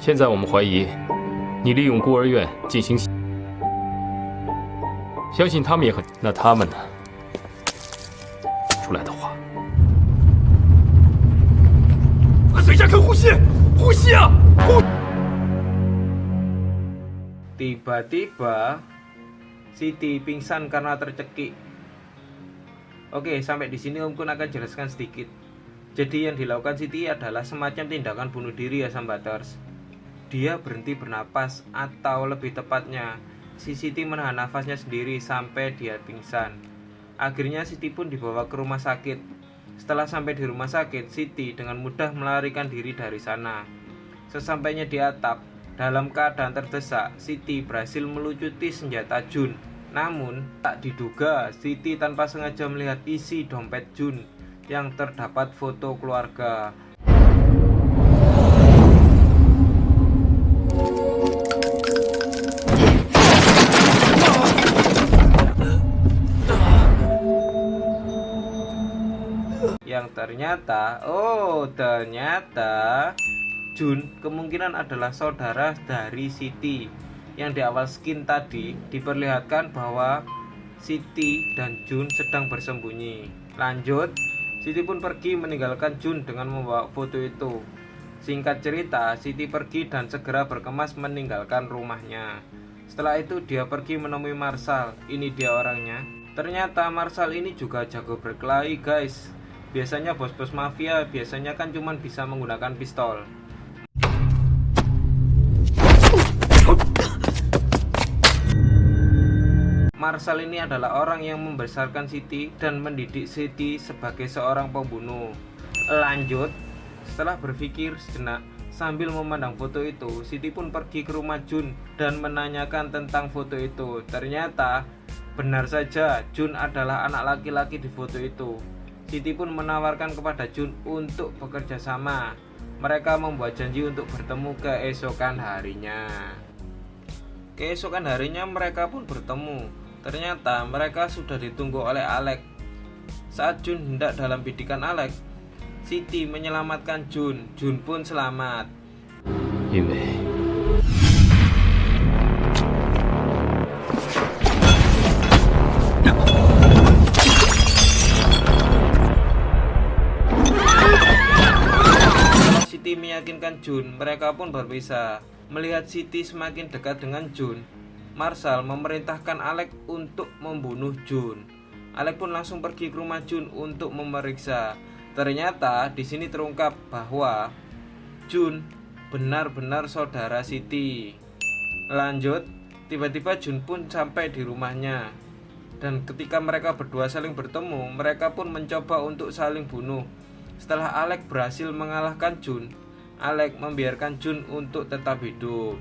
现在我们怀疑你利用孤儿院进行，相信他们也很……那他们呢？出来的话，等一下，看呼吸，呼吸啊！Tiba-tiba Siti pingsan karena tercekik. Oke, sampai di sini Om Kun akan jelaskan sedikit. Jadi yang dilakukan Siti adalah semacam tindakan bunuh diri ya Sambaters. Dia berhenti bernapas, atau lebih tepatnya si Siti menahan nafasnya sendiri sampai dia pingsan. Akhirnya Siti pun dibawa ke rumah sakit. Setelah sampai di rumah sakit, Siti dengan mudah melarikan diri dari sana. Sesampainya di atap, dalam keadaan terdesak, Siti berhasil melucuti senjata Jun. Namun, tak diduga Siti tanpa sengaja melihat isi dompet Jun yang terdapat foto keluarga. Yang ternyata Jun kemungkinan adalah saudara dari Siti. Yang di awal skin tadi diperlihatkan bahwa Siti dan Jun sedang bersembunyi. Lanjut, Siti pun pergi meninggalkan Jun dengan membawa foto itu. Singkat cerita, Siti pergi dan segera berkemas meninggalkan rumahnya. Setelah itu dia pergi menemui Marshall. Ini dia orangnya. Ternyata Marshall ini juga jago berkelahi guys. Biasanya bos-bos mafia biasanya kan cuma bisa menggunakan pistol. Marshall ini adalah orang yang membesarkan Siti dan mendidik Siti sebagai seorang pembunuh. Lanjut, setelah berpikir sejenak sambil memandang foto itu, Siti pun pergi ke rumah Jun dan menanyakan tentang foto itu. Ternyata benar saja Jun adalah anak laki-laki di foto itu. Siti pun menawarkan kepada Jun untuk bekerja sama. Mereka membuat janji untuk bertemu keesokan harinya. Keesokan harinya mereka pun bertemu. Ternyata mereka sudah ditunggu oleh Alex. Saat Jun hendak dalam bidikan Alex, Siti menyelamatkan Jun. Jun pun selamat. 因为 Siti meyakinkan Jun, mereka pun berpisah. Melihat Siti semakin dekat dengan Jun, Marshall memerintahkan Alex untuk membunuh Jun. Alex pun langsung pergi ke rumah Jun untuk memeriksa. Ternyata di sini terungkap bahwa Jun benar-benar saudara Siti. Lanjut, tiba-tiba Jun pun sampai di rumahnya. Dan ketika mereka berdua saling bertemu, mereka pun mencoba untuk saling bunuh. Setelah Alex berhasil mengalahkan Jun, Alex membiarkan Jun untuk tetap hidup.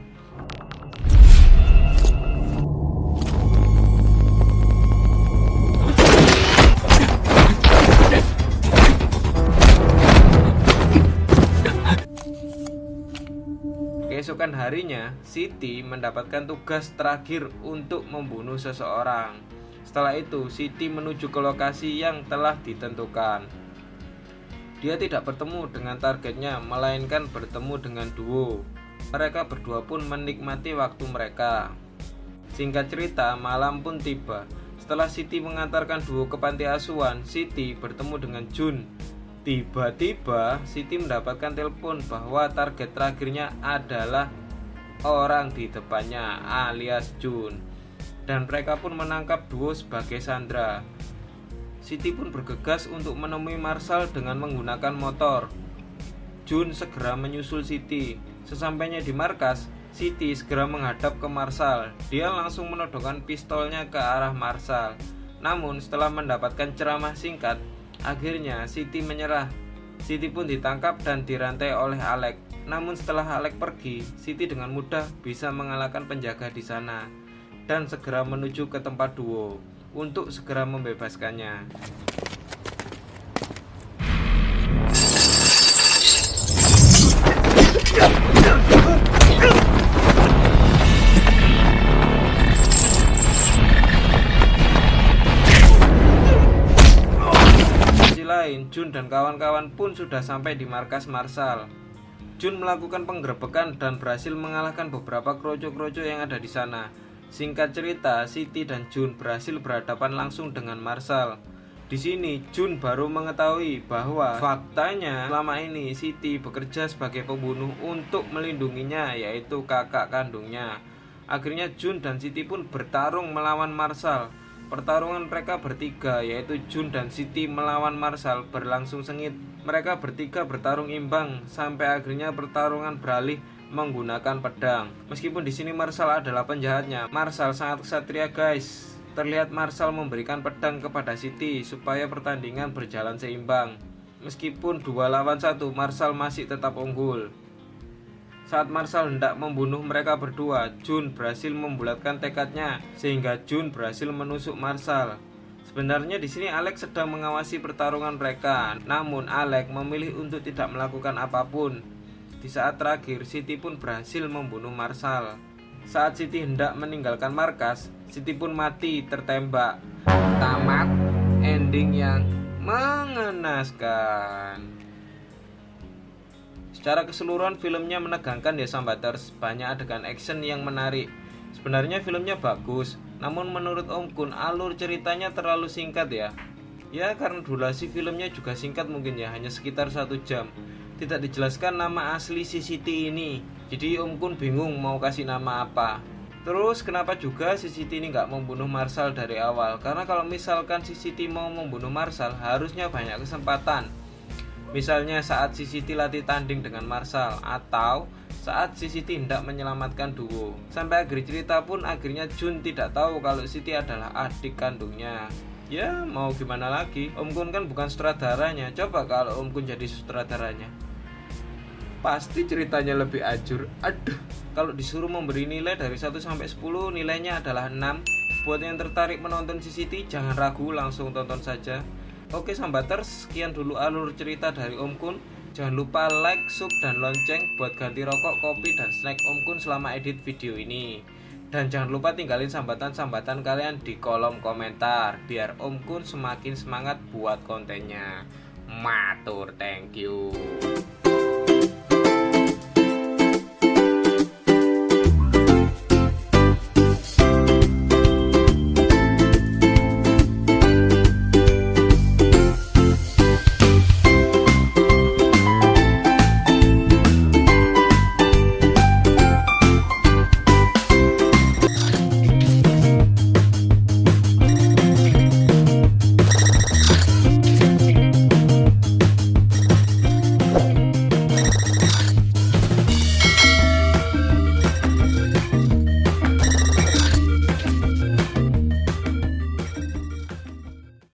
Keesokan harinya, Siti mendapatkan tugas terakhir untuk membunuh seseorang. Setelah itu, Siti menuju ke lokasi yang telah ditentukan. Dia tidak bertemu dengan targetnya, melainkan bertemu dengan duo. Mereka berdua pun menikmati waktu mereka. Singkat cerita, malam pun tiba. Setelah Siti mengantarkan duo ke panti asuhan, Siti bertemu dengan Jun. Tiba-tiba Siti mendapatkan telepon bahwa target terakhirnya adalah orang di depannya alias Jun. Dan mereka pun menangkap duo sebagai sandera. Siti pun bergegas untuk menemui Marshall dengan menggunakan motor. Jun segera menyusul Siti. Sesampainya di markas, Siti segera menghadap ke Marshall. Dia langsung menodongkan pistolnya ke arah Marshall. Namun setelah mendapatkan ceramah singkat, akhirnya Siti menyerah. Siti pun ditangkap dan dirantai oleh Alex. Namun setelah Alex pergi, Siti dengan mudah bisa mengalahkan penjaga di sana dan segera menuju ke tempat duo untuk segera membebaskannya. Di sisi lain, Jun dan kawan-kawan pun sudah sampai di markas Marshall. Jun melakukan penggerebekan dan berhasil mengalahkan beberapa kroco-kroco yang ada di sana. Singkat cerita, Siti dan Jun berhasil berhadapan langsung dengan Marshall. Di sini Jun baru mengetahui bahwa faktanya selama ini Siti bekerja sebagai pembunuh untuk melindunginya, yaitu kakak kandungnya. Akhirnya Jun dan Siti pun bertarung melawan Marshall. Pertarungan mereka bertiga, yaitu Jun dan Siti melawan Marshall, berlangsung sengit. Mereka bertiga bertarung imbang sampai akhirnya pertarungan beralih menggunakan pedang. Meskipun di sini Marshall adalah penjahatnya, Marshall sangat ksatria guys. Terlihat Marshall memberikan pedang kepada Siti supaya pertandingan berjalan seimbang. Meskipun 2 lawan 1, Marshall masih tetap unggul. Saat Marshall hendak membunuh mereka berdua, Jun berhasil membulatkan tekadnya sehingga Jun berhasil menusuk Marshall. Sebenarnya di sini Alex sedang mengawasi pertarungan mereka, namun Alex memilih untuk tidak melakukan apapun. Di saat terakhir, Siti pun berhasil membunuh Marshall. Saat Siti hendak meninggalkan markas, Siti pun mati tertembak. Tamat, ending yang mengenaskan. Secara keseluruhan filmnya menegangkan ya Sambaters, banyak adegan action yang menarik. Sebenarnya filmnya bagus, namun menurut Om Kun alur ceritanya terlalu singkat ya. Ya karena durasi filmnya juga singkat mungkin ya, hanya sekitar 1 jam. Tidak dijelaskan nama asli si Siti ini, jadi Om Kun bingung mau kasih nama apa. Terus kenapa juga si Siti ini nggak membunuh Marshall dari awal? Karena kalau misalkan si Siti mau membunuh Marshall, harusnya banyak kesempatan. Misalnya saat si Siti latih tanding dengan Marshall, atau saat si Siti hendak menyelamatkan Duo. Sampai akhir cerita pun akhirnya Jun tidak tahu kalau Siti adalah adik kandungnya. Ya mau gimana lagi, Om Kun kan bukan sutradaranya. Coba kalau Om Kun jadi sutradaranya, pasti ceritanya lebih ajur. Aduh, kalau disuruh memberi nilai dari 1 sampai 10, nilainya adalah 6. Buat yang tertarik menonton si Siti, jangan ragu, langsung tonton saja. Oke Sambaters, sekian dulu alur cerita dari Om Kun. Jangan lupa like, sub, dan lonceng buat ganti rokok, kopi, dan snack Om Kun selama edit video ini. Dan jangan lupa tinggalin sambatan-sambatan kalian di kolom komentar, biar Om Kun semakin semangat buat kontennya. Matur, thank you.